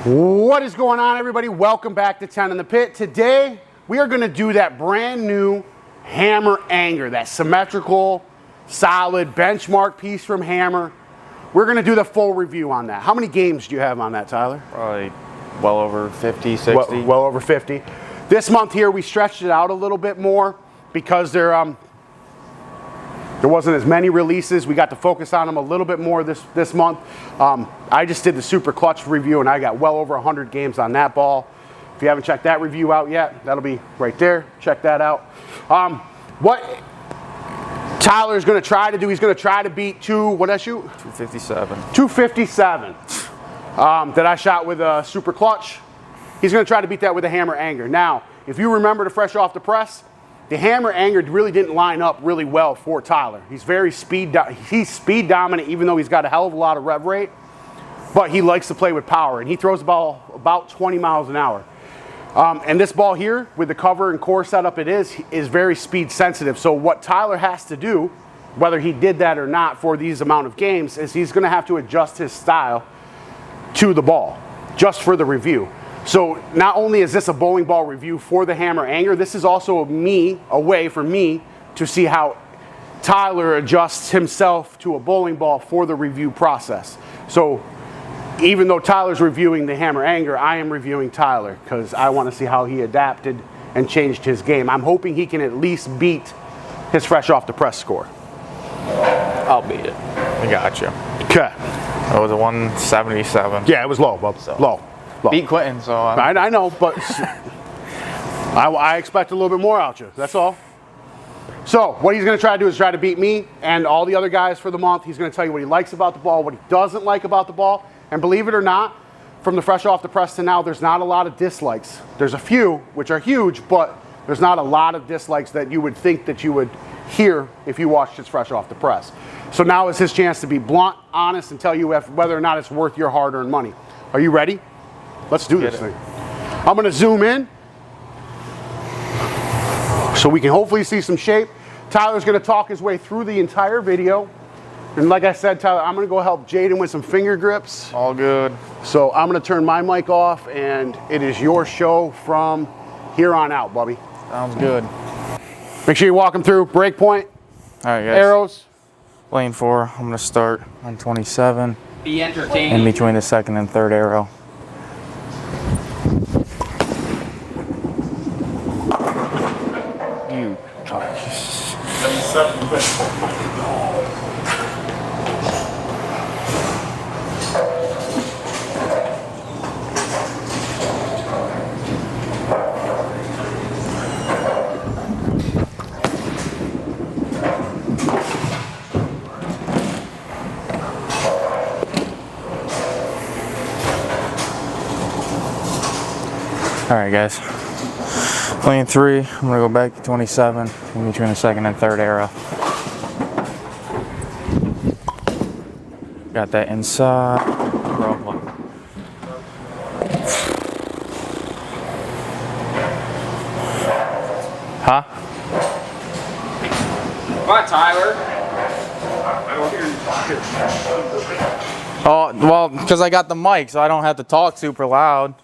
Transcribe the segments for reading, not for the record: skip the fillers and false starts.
What is going on, everybody? Welcome back to 10 in the Pit. Today, we are going to do that brand new Hammer Anger, that symmetrical, solid benchmark piece from Hammer. We're going to do the full review on that. How many games do you have on that, Tyler? Probably well over 50, 60. Well over 50. This month here, we stretched it out a little bit more because there wasn't as many releases. We got to focus on them a little bit more this month. I just did the Super Clutch review, and I got well over 100 games on that ball. If you haven't checked that review out yet, that'll be right there. Check that out. What Tyler's going to try to do, he's going to try to beat what did I shoot? 257. 257 that I shot with a Super Clutch. He's going to try to beat that with a Hammer Anger. Now, if you remember the fresh off the press, the Hammer Anger really didn't line up really well for Tyler. He's very speed dominant, even though he's got a hell of a lot of rev rate. But he likes to play with power, and he throws the ball about 20 miles an hour. And this ball here, with the cover and core setup it is very speed sensitive. So what Tyler has to do, whether he did that or not for these amount of games, is he's going to have to adjust his style to the ball, just for the review. So not only is this a bowling ball review for the Hammer Anger, this is also a way for me to see how Tyler adjusts himself to a bowling ball for the review process. So even though Tyler's reviewing the Hammer Anger, I am reviewing Tyler because I want to see how he adapted and changed his game. I'm hoping he can at least beat his fresh off the press score. I'll beat it. I got you. Okay. It was a 177. Yeah, it was low, Bub. So. Low. Beat Quentin, so I know, but I expect a little bit more out of you. That's all. So what he's going to try to do is try to beat me and all the other guys for the month. He's going to tell you what he likes about the ball, what he doesn't like about the ball. And believe it or not, from the fresh off the press to now, there's not a lot of dislikes. There's a few, which are huge, but there's not a lot of dislikes that you would think that you would hear if you watched his fresh off the press. So now is his chance to be blunt, honest, and tell you whether or not it's worth your hard-earned money. Are you ready? Let's do this thing. I'm going to zoom in so we can hopefully see some shape. Tyler's going to talk his way through the entire video. And like I said, Tyler, I'm going to go help Jaden with some finger grips. all good. So I'm going to turn my mic off, and it is your show from here on out, Bubby. Sounds good. Make sure you walk him through. Break point. All right, guys. Arrows. Lane 4. I'm going to start on 27. Be entertaining. In between the second and third arrow. You. All right, guys. Lane 3, I'm gonna go back to 27 in between the second and third arrow. Got that inside. Huh? What, Tyler? Oh, well, because I got the mic, so I don't have to talk super loud.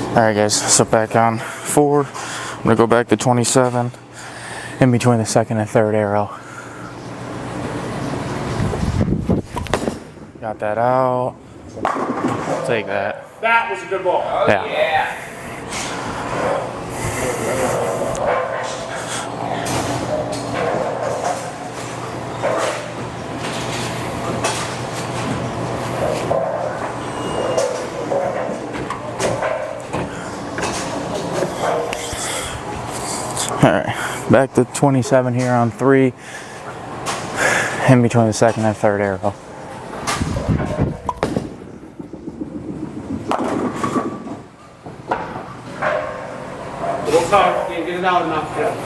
Alright guys, so back on 4, I'm going to go back to 27 in between the second and third arrow. Got that out. I'll take that. That was a good ball. Oh, yeah. Alright, back to 27 here on 3, in between the second and third arrow. Little tough, can't get it out enough yet.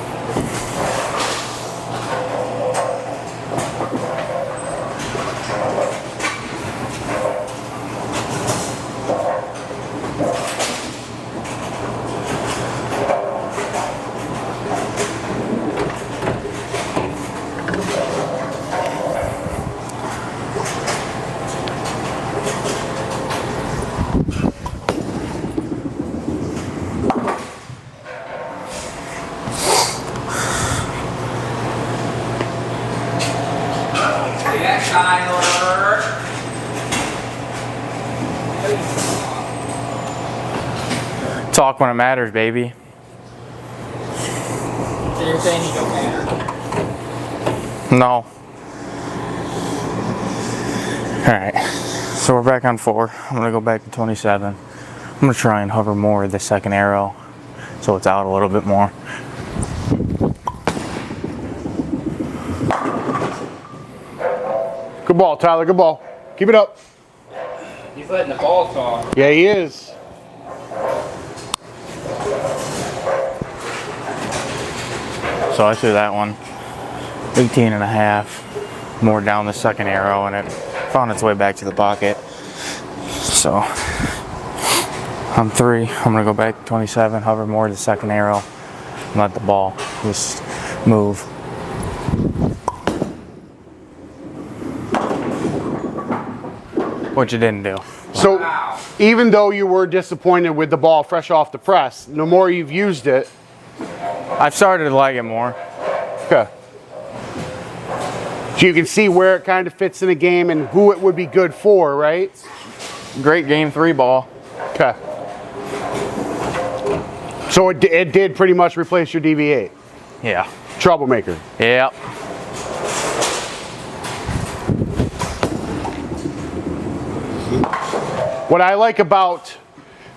Tyler. Talk when it matters, baby. So you're saying you don't matter? No. Alright, so we're back on 4. I'm going to go back to 27. I'm going to try and hover more of the second arrow so it's out a little bit more. Good ball, Tyler. Good ball. Keep it up. He's letting the ball talk. Yeah, he is. So I threw that one 18 and a half, more down the second arrow, and it found its way back to the pocket. So on 3, I'm going to go back to 27, hover more to the second arrow, and let the ball just move. Which it didn't do. So Wow. even though you were disappointed with the ball fresh off the press, the more you've used it, I've started to like it more. okay. So you can see where it kind of fits in a game and who it would be good for, right? Great game 3 ball. Okay. So it did pretty much replace your DV8. Yeah. Troublemaker. Yep. What I like about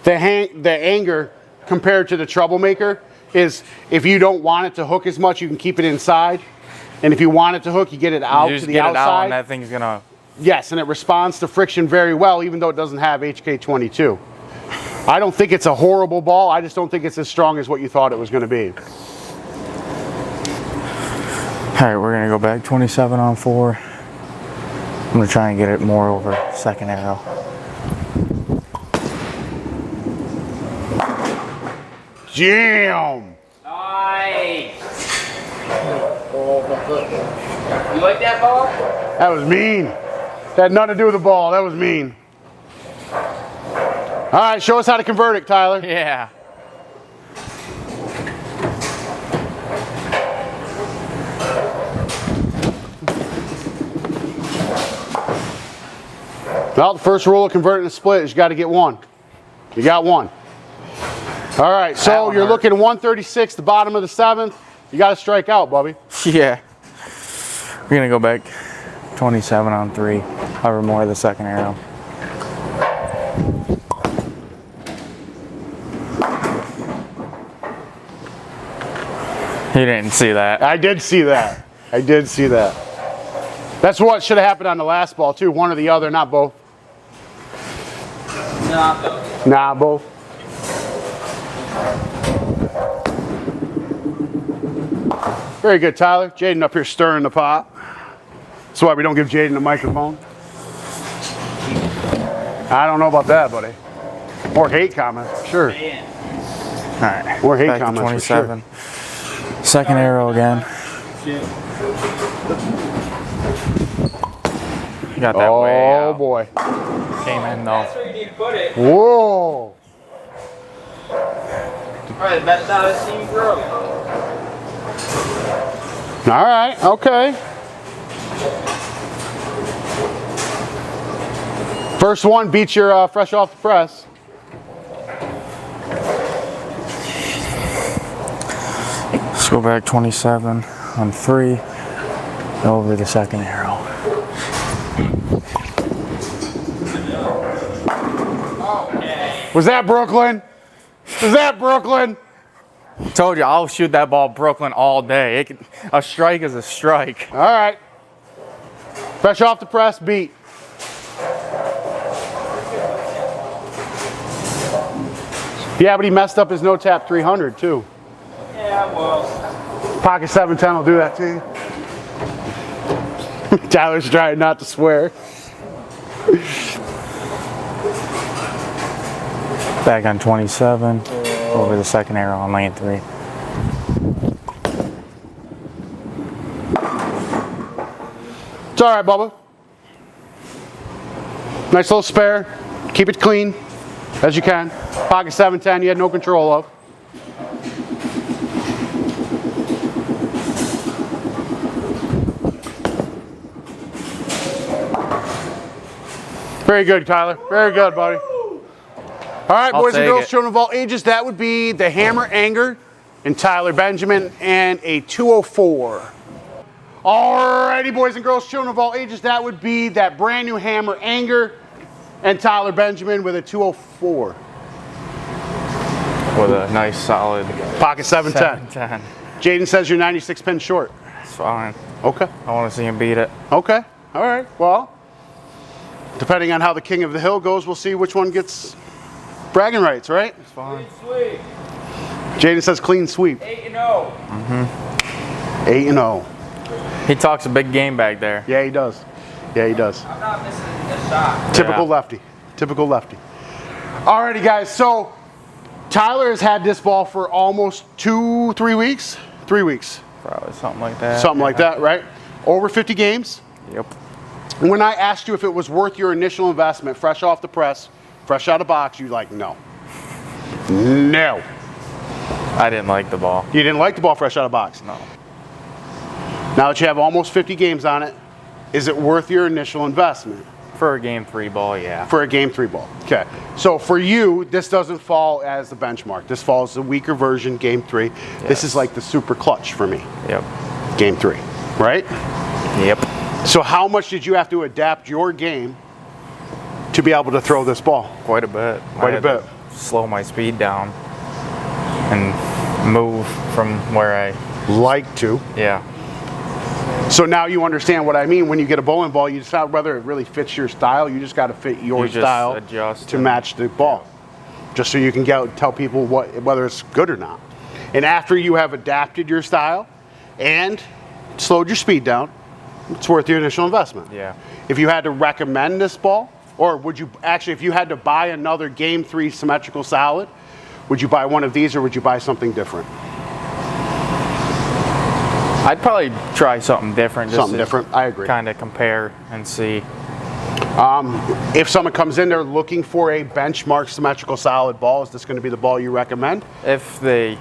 the anger compared to the troublemaker is if you don't want it to hook as much, you can keep it inside. And if you want it to hook, you get it out You to just the get outside. it out and that thing's gonna. Yes, and it responds to friction very well, even though it doesn't have HK22. I don't think it's a horrible ball. I just don't think it's as strong as what you thought it was going to be. All right, we're gonna go back 27 on 4. I'm gonna try and get it more over second arrow. Jam! Nice. You like that ball? That was mean. That had nothing to do with the ball. That was mean. All right, show us how to convert it, Tyler. Yeah. Well, the first rule of converting a split is you got to get one. You got one. All right, That so one you're hurt. looking 136, the bottom of the 7th. You got to strike out, Bubby. Yeah. We're gonna go back 27 on 3. Hover more of the second arrow. You didn't see that. I did see that. I did see that. That's what should have happened on the last ball, too. One or the other, not both. Not though. Nah, both. Very good, Tyler. Jaden up here stirring the pot. That's why we don't give Jaden a microphone. I don't know about that, buddy. More hate comments, sure. Man. All right. More hate Back to comments, for 27. Second arrow again. Shit. Got that way Oh, out. boy. Came in though. That's where you need to put it. Whoa. Alright, that's not a team grow. All right, okay. First one beats your fresh off the press. Let's go back 27 on 3. Over the second arrow. Okay. Was that Brooklyn? Was that Brooklyn? Told you, I'll shoot that ball Brooklyn all day. A strike is a strike. All right. Fresh off the press, beat. Yeah, but he messed up his no tap 300 too. Yeah, well. Pocket 710 will do that to you. Tyler's trying not to swear. Back on 27. Over the second arrow on lane 3. It's all right, Bubba. Nice little spare. Keep it clean as you can. Pocket 710 you had no control of. Very good, Tyler. Very good, buddy. All right, I'll boys and take girls, it. children of all ages, that would be the Hammer Anger and Tyler Benjamin and a 204. All righty, boys and girls, children of all ages, that would be that brand new Hammer Anger and Tyler Benjamin with a 204. With a nice solid Pocket 710. 710. Jaden says you're 96 pins short. It's fine. Okay. I want to see him beat it. Okay. All right. Well, depending on how the King of the Hill goes, we'll see which one gets bragging rights, right? It's fine. Sweet. Jaden says clean sweep. 8-0. 8-0. He talks a big game back there. Yeah, he does. Yeah, he does. I'm not missing a shot. Typical Yeah. lefty. Typical lefty. Alrighty, guys. So Tyler has had this ball for almost 3 weeks. 3 weeks. Probably something like that. Something like that, right? Over 50 games. Yep. When I asked you if it was worth your initial investment, fresh off the press, fresh out of box, you're like, no. No. I didn't like the ball. You didn't like the ball fresh out of box. No. Now that you have almost 50 games on it, is it worth your initial investment? For a game 3 ball, yeah. For a game 3 ball. Okay. So for you, this doesn't fall as the benchmark. This falls the weaker version, game 3. This is like the super clutch for me, Yep. game 3, right? Yep. So how much did you have to adapt your game to be able to throw this ball? Quite a bit. Quite I a had to bit. slow my speed down and move from where I, Like to. yeah. So now you understand what I mean. When you get a bowling ball, you decide whether it really fits your style. You just got to fit your You just style adjust to and- match the ball, just so you can tell people whether it's good or not. And after you have adapted your style and slowed your speed down, it's worth your initial investment. Yeah. If you had to recommend this ball, or would you actually, if you had to buy another game 3 symmetrical solid, would you buy one of these or would you buy something different? I'd probably try something different. Something different. I agree. Kind of compare and see. If someone comes in there looking for a benchmark symmetrical solid ball, is this going to be the ball you recommend? If they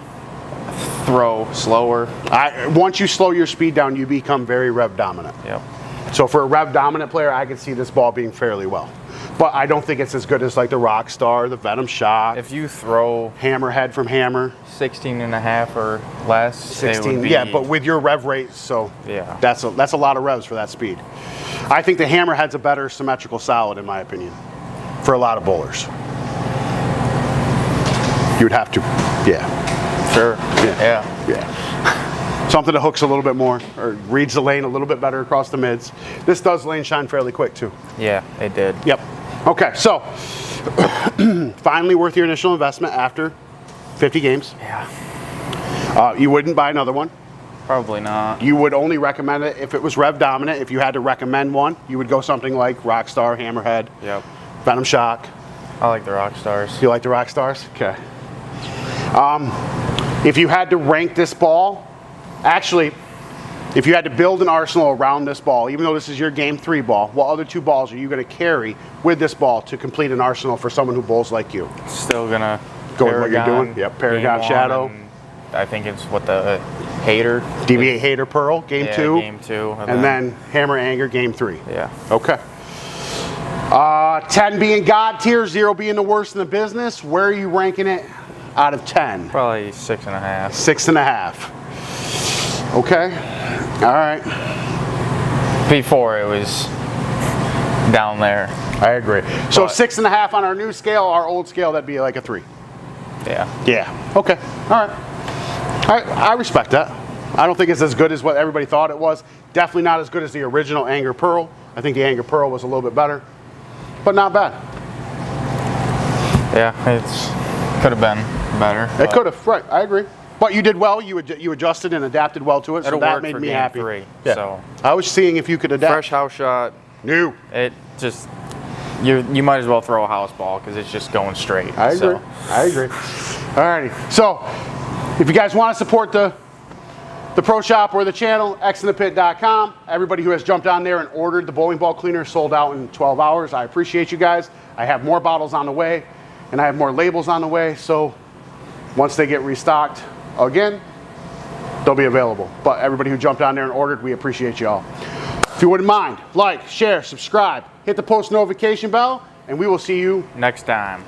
throw slower. Once you slow your speed down, you become very rev dominant. Yep. So for a rev dominant player, I can see this ball being fairly well. But I don't think it's as good as like the Rockstar, the Venom Shock, If you throw Hammerhead from Hammer. 16 and a half or less, it 16, would be, yeah, but with your rev rate, so Yeah. that's a lot of revs for that speed. I think the Hammerhead's a better symmetrical solid in my opinion, for a lot of bowlers. You would have to, yeah. Sure. Yeah. Something that hooks a little bit more, or reads the lane a little bit better across the mids. This does lane shine fairly quick too. Yeah, it did. Yep. Okay, so finally worth your initial investment after 50 games. Yeah. You wouldn't buy another one. Probably not. You would only recommend it if it was rev dominant. If you had to recommend one, you would go something like Rockstar, Hammerhead, Yep. Venom Shock. I like the Rockstars. You like the Rockstars? Okay. If you had to rank this ball, actually, if you had to build an arsenal around this ball, even though this is your game 3 ball, what other 2 balls are you going to carry with this ball to complete an arsenal for someone who bowls like you? Still gonna Go with what you're Paragon, doing? Yep, Paragon game Shadow. 1, and I think it's what the Hater. DV8 Hater Pearl, game Yeah, 2. game 2. And then Hammer Anger, game 3. Yeah. Okay. 10 being God tier, 0 being the worst in the business. Where are you ranking it out of 10? Probably 6.5. 6.5. Okay. All right. Before it was down there. I agree. So But- 6.5 on our new scale, our old scale, that'd be like a 3. Yeah. Yeah. Okay. All right. I respect that. I don't think it's as good as what everybody thought it was. Definitely not as good as the original Anger Pearl. I think the Anger Pearl was a little bit better, but not bad. Yeah, it's could have been better. It could have. Right. I agree. But you did well. You adjusted and adapted well to it, so It'll that work made for me game happy. 3, Yeah. so. I was seeing if you could adapt. Fresh house shot. New. It just you might as well throw a house ball because it's just going straight. I agree. So. I agree. Alrighty. So, if you guys want to support the pro shop or the channel, xinthepit.com. Everybody who has jumped on there and ordered the bowling ball cleaner sold out in 12 hours. I appreciate you guys. I have more bottles on the way, and I have more labels on the way. So, once they get restocked again, they'll be available. But everybody who jumped on there and ordered, we appreciate you all. If you wouldn't mind, like, share, subscribe, hit the post notification bell, and we will see you Next time.